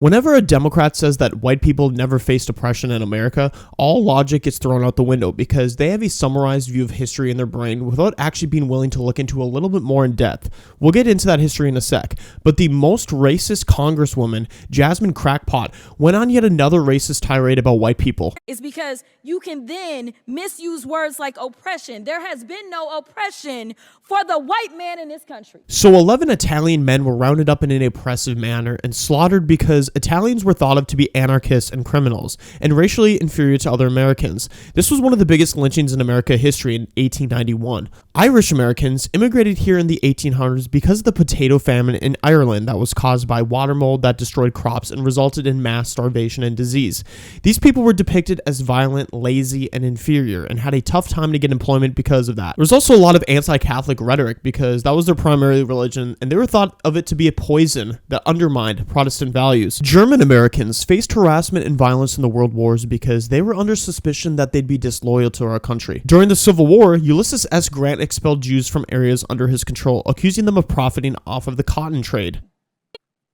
Whenever a Democrat says that white people never faced oppression in America, all logic gets thrown out the window because they have a summarized view of history in their brain without actually being willing to look into a little bit more in depth. We'll get into that history in a sec, but the most racist Congresswoman, Jasmine Crackpot, went on yet another racist tirade about white people. Is because you can then misuse words like oppression. There has been no oppression for the white man in this country. So 11 Italian men were rounded up in an oppressive manner and slaughtered because Italians were thought of to be anarchists and criminals, and racially inferior to other Americans. This was one of the biggest lynchings in America history in 1891. Irish Americans immigrated here in the 1800s because of the potato famine in Ireland that was caused by water mold that destroyed crops and resulted in mass starvation and disease. These people were depicted as violent, lazy, and inferior, and had a tough time to get employment because of that. There was also a lot of anti-Catholic rhetoric because that was their primary religion, and they were thought of it to be a poison that undermined Protestant values. German Americans faced harassment and violence in the World Wars because they were under suspicion that they'd be disloyal to our country. During the Civil War, Ulysses S. Grant expelled Jews from areas under his control, accusing them of profiting off of the cotton trade.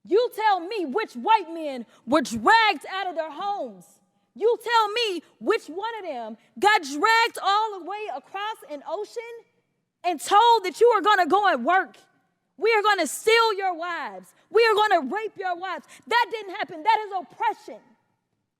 You tell me which white men were dragged out of their homes. You tell me which one of them got dragged all the way across an ocean and told that you are going to go and work. We are going to steal your wives. We are going to rape your wives. That didn't happen. That is oppression.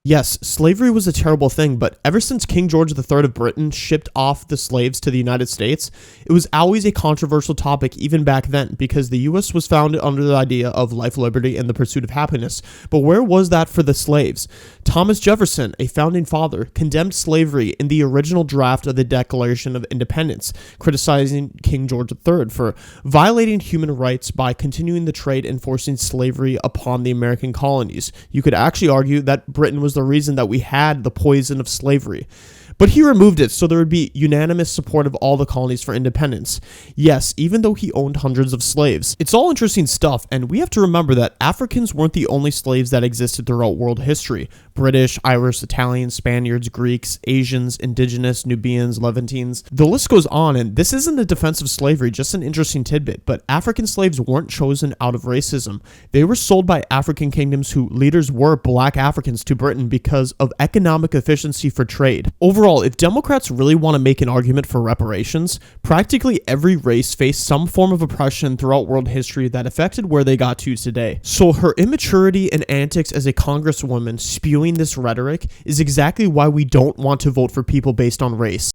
Yes, slavery was a terrible thing, but ever since King George III of Britain shipped off the slaves to the United States, it was always a controversial topic even back then because the U.S. was founded under the idea of life, liberty, and the pursuit of happiness. But where was that for the slaves? Thomas Jefferson, a founding father, condemned slavery in the original draft of the Declaration of Independence, criticizing King George III for violating human rights by continuing the trade and forcing slavery upon the American colonies. You could actually argue that Britain was the reason that we had the poison of slavery. But he removed it so there would be unanimous support of all the colonies for independence. Yes, even though he owned hundreds of slaves. It's all interesting stuff, and we have to remember that Africans weren't the only slaves that existed throughout world history. British, Irish, Italian, Spaniards, Greeks, Asians, Indigenous, Nubians, Levantines. The list goes on, and this isn't a defense of slavery, just an interesting tidbit, but African slaves weren't chosen out of racism. They were sold by African kingdoms whose leaders were black Africans to Britain because of economic efficiency for trade. Overall, if Democrats really want to make an argument for reparations, practically every race faced some form of oppression throughout world history that affected where they got to today. So her immaturity and antics as a congresswoman spewing this rhetoric is exactly why we don't want to vote for people based on race.